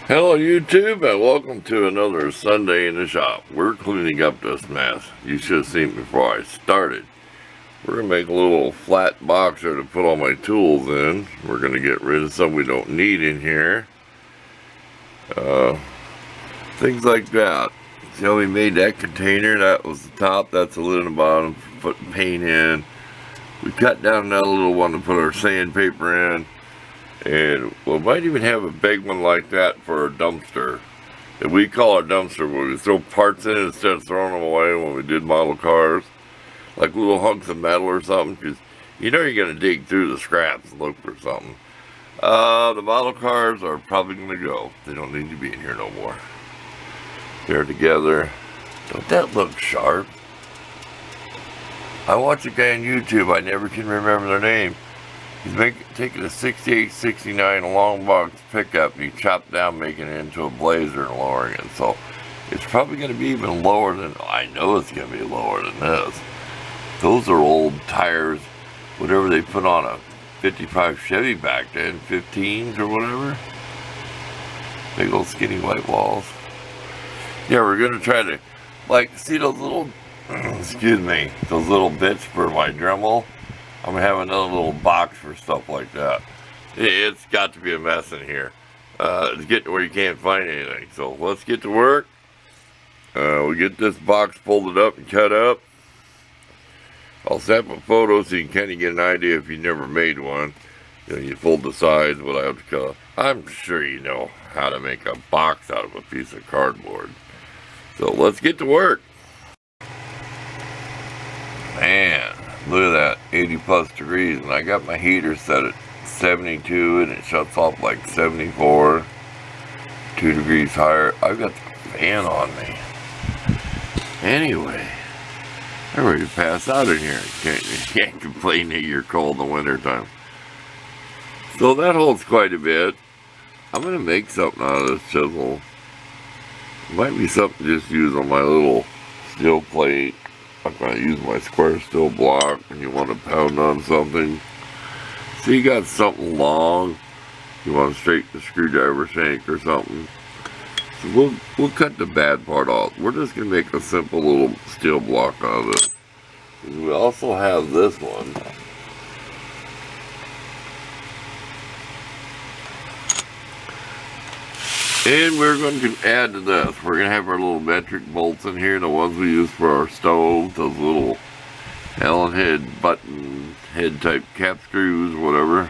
Hello YouTube and welcome to another Sunday in the shop. We're cleaning up this mess. You should have seen before I started. We're going to make a little flat boxer to put all my tools in. We're going to get rid of some we don't need in here. Things like that. See how we made that container? That was the top, that's the lid on the bottom for putting paint in. We cut down another little one to put our sandpaper in. And we might even have a big one like that for a dumpster. If we call it a dumpster, where we throw parts in it instead of throwing them away when we did model cars. Like little hunks of metal or something, because you know you're going to dig through the scraps and look for something. The model cars are probably going to go. They don't need to be in here no more. They're together. Don't that look sharp? I watch a guy on YouTube, I never can remember their name. He's taking a 68, 69 long box pickup and he chopped down, making it into a Blazer and lowering it. So it's probably going to be even lower than, I know it's going to be lower than this. Those are old tires, whatever they put on a 55 Chevy back then, 15s or whatever. Big old skinny white walls. Yeah, we're going to try to, like, see those little, excuse me, those little bits for my Dremel. I'm going to have another little box for stuff like that. It's got to be a mess in here. It's getting to where you can't find anything. So let's get to work. We get this box folded up and cut up. I'll snap a photo so you can kind of get an idea if you never made one. You know, you fold the sides, what I have to cut. I'm sure you know how to make a box out of a piece of cardboard. So let's get to work. Man. Look at that, 80 plus degrees, and I got my heater set at 72 and it shuts off like 74, 2 degrees higher. I've got the fan on me. Anyway, I'm ready to pass out in here. You can't complain that you're cold in the winter time. So that holds quite a bit. I'm going to make something out of this chisel. It might be something to just use on my little steel plate. I'm going to use my square steel block when you want to pound on something. So you got something long, you want to straighten the screwdriver shank or something. So we'll cut the bad part off. We're just going to make a simple little steel block out of it. And we also have this one. And we're going to add to this. We're going to have our little metric bolts in here, the ones we use for our stove, those little Allen head, button head type cap screws, whatever.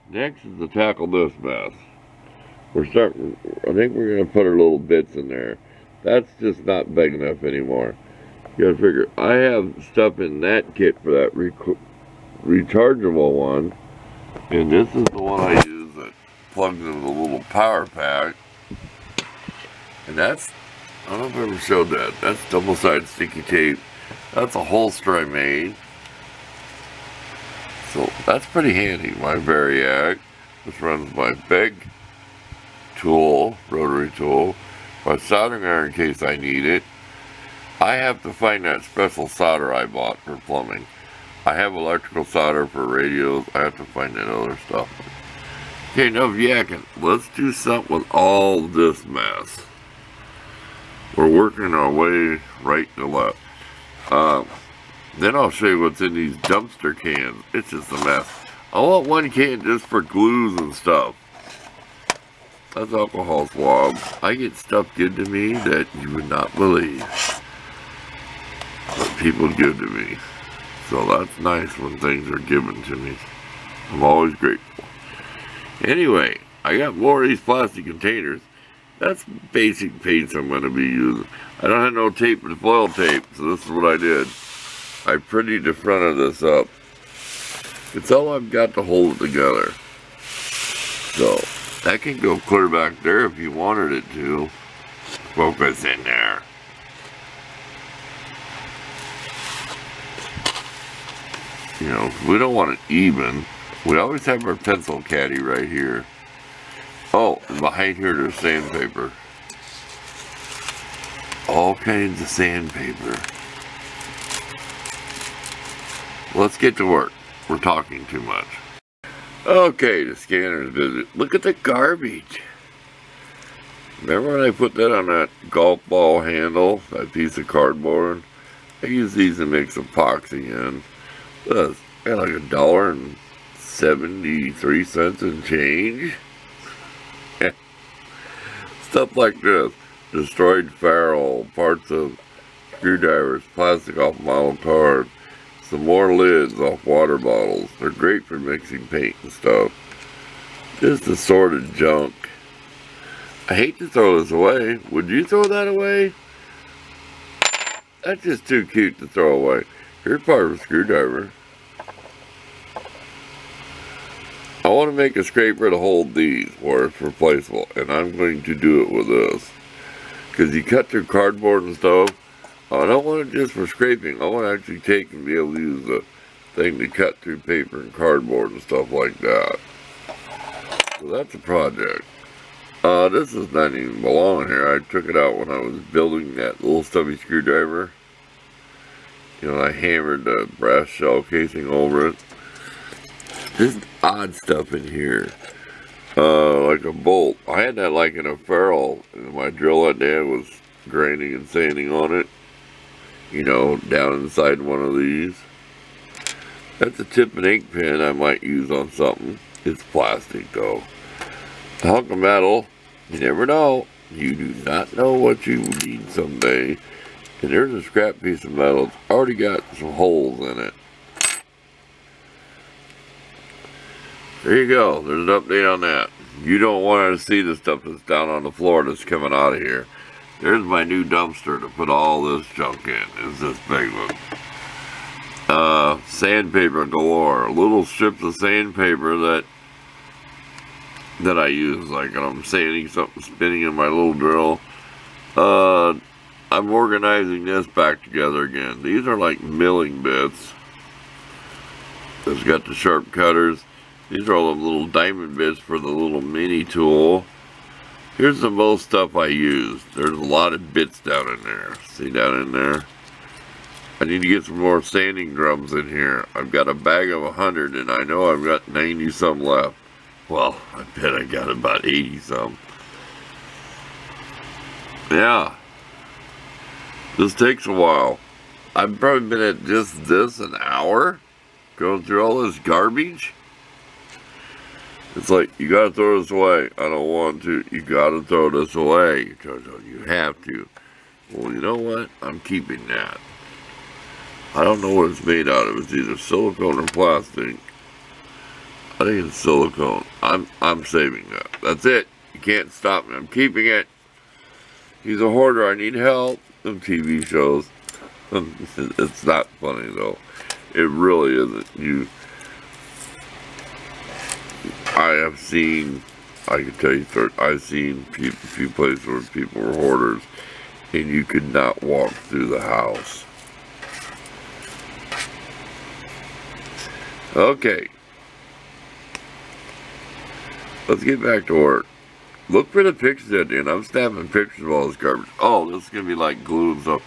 Next is to tackle this mess. I think we're going to put our little bits in there. That's just not big enough anymore. You got to figure, I have stuff in that kit for that rechargeable one, and this is the one I use that plugged into the little power pack, and that's, I don't know if I ever showed that, that's double-sided sticky tape. That's a holster I made, so that's pretty handy. My Variac, this runs my big tool, rotary tool, my soldering iron in case I need it. I have to find that special solder I bought for plumbing. I have electrical solder for radios, I have to find that other stuff. Okay, enough yakking. Let's do something with all this mess. We're working our way right to left. Then I'll show you what's in these dumpster cans. It's just a mess. I want one can just for glues and stuff. That's alcohol swabs. I get stuff given to me that you would not believe. But people give to me. So that's nice when things are given to me. I'm always grateful. Anyway, I got more of these plastic containers. That's basic paints I'm going to be using. I don't have no tape but foil tape, so this is what I did. I prettied the front of this up. It's all I've got to hold it together. So, that can go clear back there if you wanted it to. Focus in there. You know, we don't want it even. We always have our pencil caddy right here. Oh, and behind here there's sandpaper. All kinds of sandpaper. Let's get to work. We're talking too much. Okay, the scanner's busy. Look at the garbage. Remember when I put that on that golf ball handle, that piece of cardboard? I use these to make some epoxy in. I got like $1.73 and change. Stuff like this. Destroyed ferrule, parts of screwdrivers, plastic off model cars, some more lids off water bottles. They're great for mixing paint and stuff. Just assorted junk. I hate to throw this away. Would you throw that away? That's just too cute to throw away. Here's part of a screwdriver. I want to make a scraper to hold these where it's replaceable, and I'm going to do it with this. Because you cut through cardboard and stuff, I don't want it just for scraping. I want to actually take and be able to use the thing to cut through paper and cardboard and stuff like that. So that's a project. This does not even belong here. I took it out when I was building that little stubby screwdriver. You know, I hammered the brass shell casing over it. There's odd stuff in here. Like a bolt. I had that like in a ferrule, and my drill that day was grinding and sanding on it. You know, down inside one of these. That's a tip and ink pen I might use on something. It's plastic though. A hunk of metal. You never know. You do not know what you need someday. And there's a scrap piece of metal. It's already got some holes in it. There you go. There's an update on that. You don't want to see the stuff that's down on the floor that's coming out of here. There's my new dumpster to put all this junk in. It's this big one. Sandpaper galore. Little strips of sandpaper that I use, like when I'm sanding something, spinning in my little drill. I'm organizing this back together again. These are like milling bits. It's got the sharp cutters. These are all the little diamond bits for the little mini tool. Here's the most stuff I use. There's a lot of bits down in there. See down in there? I need to get some more sanding drums in here. I've got a bag of 100 and I know I've got 90 some left. Well, I bet I got about 80 some. Yeah. This takes a while. I've probably been at just this an hour, going through all this garbage. It's like, you gotta throw this away. I don't want to. You gotta throw this away. You have to. Well, you know what? I'm keeping that. I don't know what it's made out of. It's either silicone or plastic. I think it's silicone. I'm saving that. That's it. You can't stop me. I'm keeping it. He's a hoarder. I need help. Them TV shows. It's not funny though. It really isn't. I have seen, I can tell you, I've seen a few places where people were hoarders and you could not walk through the house. Okay. Let's get back to work. Look for the pictures at the end. I'm snapping pictures of all this garbage. Oh, this is going to be like glue and stuff.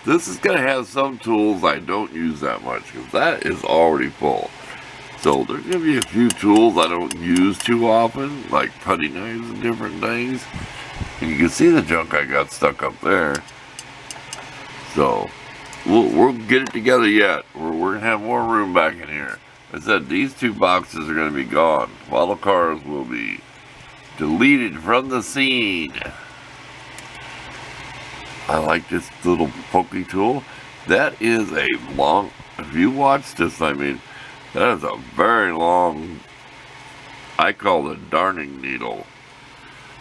This is going to have some tools I don't use that much because that is already full. So there's going to be a few tools I don't use too often, like putty knives and different things. And you can see the junk I got stuck up there. So we'll get it together yet. We're going to have more room back in here. I said these two boxes are going to be gone. Model cars will be deleted from the scene. I like this little pokey tool. That is a long, if you watch this, I mean, that is a very long, I call it darning needle.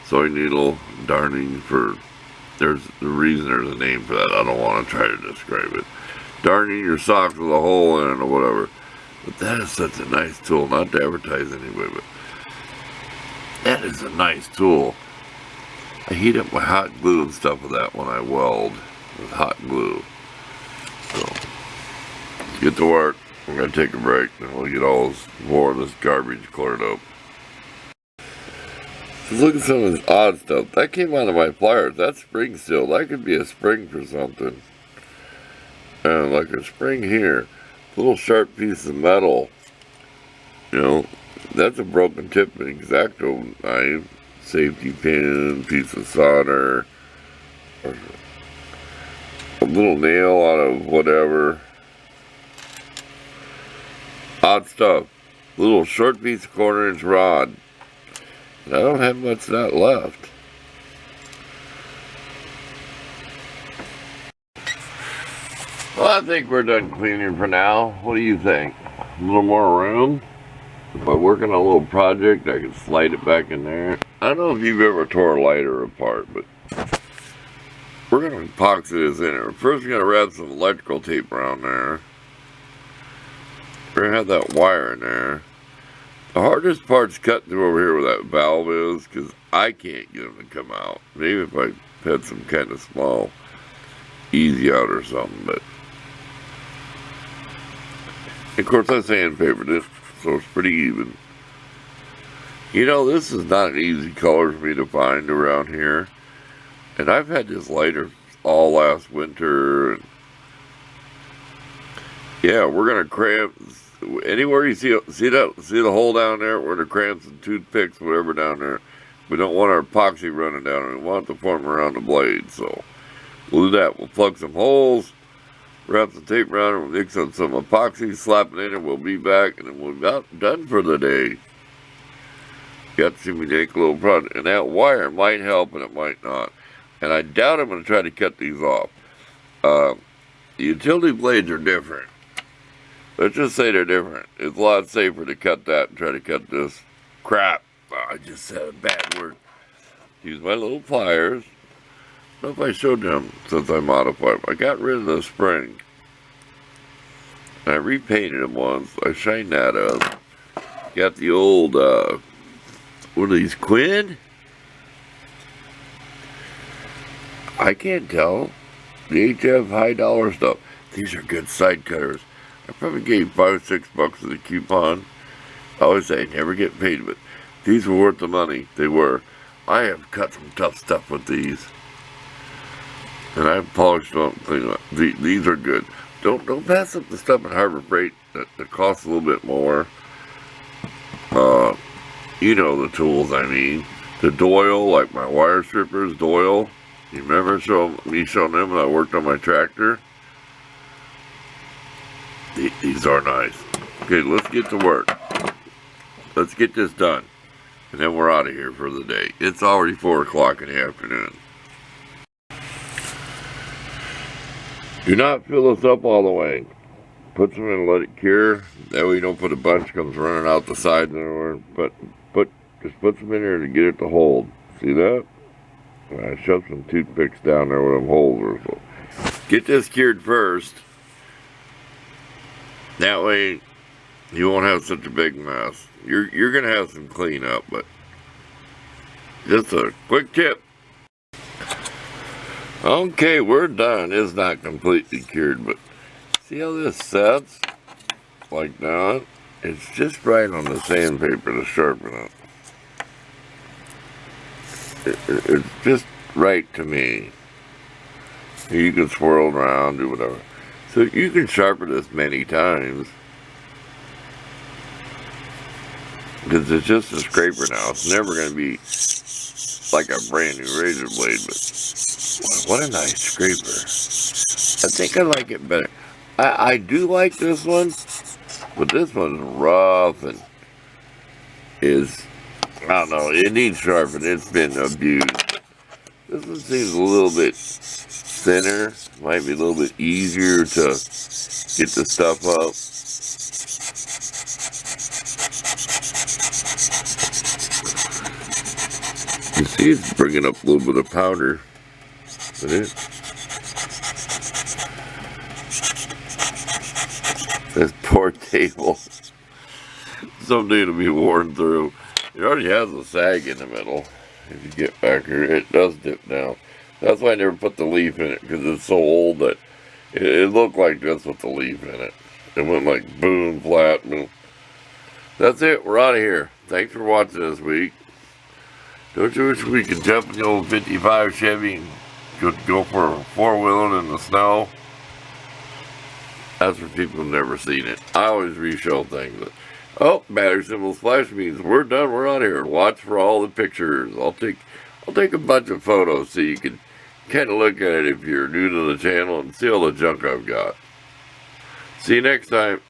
Sewing needle, darning for, there's the reason there's a name for that. I don't want to try to describe it. Darning your socks with a hole in it or whatever. But that is such a nice tool, not to advertise anyway, but that is a nice tool. I heat up my hot glue and stuff with that when I weld with hot glue. So, let's get to work. I'm going to take a break and we'll get all more of this garbage cleared up. Just look at some of this odd stuff. That came out of my pliers. That's spring steel. That could be a spring for something. And like a spring here. A little sharp piece of metal. You know, That's a broken tip, an X-Acto knife, safety pin, piece of solder, or a little nail out of whatever. Odd stuff. Little short piece of 1/4-inch rod. And I don't have much of that left. Well, I think we're done cleaning for now. What do you think? A little more room? If I work on a little project, I can slide it back in there. I don't know if you've ever tore a lighter apart, but we're going to epoxy this in there. First, we're going to wrap some electrical tape around there. We're going to have that wire in there. The hardest part's cutting through over here where that valve is, because I can't get them to come out. Maybe if I had some kind of small easy out or something, but of course I sandpapered it, so it's pretty even. You know, this is not an easy color for me to find around here, and I've had this lighter all last winter. And yeah, we're gonna cramp anywhere you see the hole down there. We're gonna cramp some toothpicks, whatever down there. We don't want our epoxy running down, and we want it to form around the blade, so we'll do that. We'll plug some holes, wrap the tape around it, we'll mix up some epoxy, slap it in, and we'll be back, and then we're about done for the day. Got to see me make a little project, and that wire might help, and it might not. And I doubt I'm going to try to cut these off. The utility blades are different. Let's just say they're different. It's a lot safer to cut that and try to cut this crap. Oh, I just said a bad word. Use my little pliers. I don't know if I showed them since I modified them. I got rid of the spring. I repainted them once. I shined that up. Got the old, what are these, Quinn? I can't tell. The HF high dollar stuff. These are good side cutters. I probably gave $5 or $6 for the coupon. I always say never get paid, but these were worth the money. They were. I have cut some tough stuff with these. And I've polished them, cleaned them up. These are good. Don't pass up the stuff at Harbor Freight that costs a little bit more. You know the tools I mean. The Doyle, like my wire strippers, Doyle. You remember me showing them when I worked on my tractor? These are nice. Okay, let's get to work. Let's get this done. And then we're out of here for the day. It's already 4 o'clock in the afternoon. Do not fill this up all the way. Put some in and let it cure. That way you don't put a bunch comes running out the sides anywhere. But just put some in there to get it to hold. See that? I shoved some toothpicks down there where them holes are. So get this cured first. That way you won't have such a big mess. You're gonna have some cleanup, but just a quick tip. Okay, we're done. It's not completely cured, but see how this sets? Like that? It's just right on the sandpaper to sharpen it. It's just right to me. You can swirl it around, do whatever. So you can sharpen this many times. Because it's just a scraper now. It's never going to be like a brand new razor blade, but what a nice scraper. I think I like it better. I do like this one, but this one's rough and I don't know, it needs sharpened. It's been abused. This one seems a little bit thinner. Might be a little bit easier to get the stuff up. You see it's bringing up a little bit of powder. This poor table. Someday it'll be worn through. It already has a sag in the middle. If you get back here, it does dip down. That's why I never put the leaf in it, because it's so old that it looked like this with the leaf in it. It went like boom, flat, boom. That's it. We're out of here. Thanks for watching this week. Don't you wish we could jump in the old 55 Chevy and go for a four-wheeling in the snow? That's for people who've never seen it. I always re-show things. But Oh, battery symbols flash means we're done. We're on here. Watch for all the pictures. I'll take a bunch of photos so you can kind of look at it if you're new to the channel and see all the junk I've got. See you next time.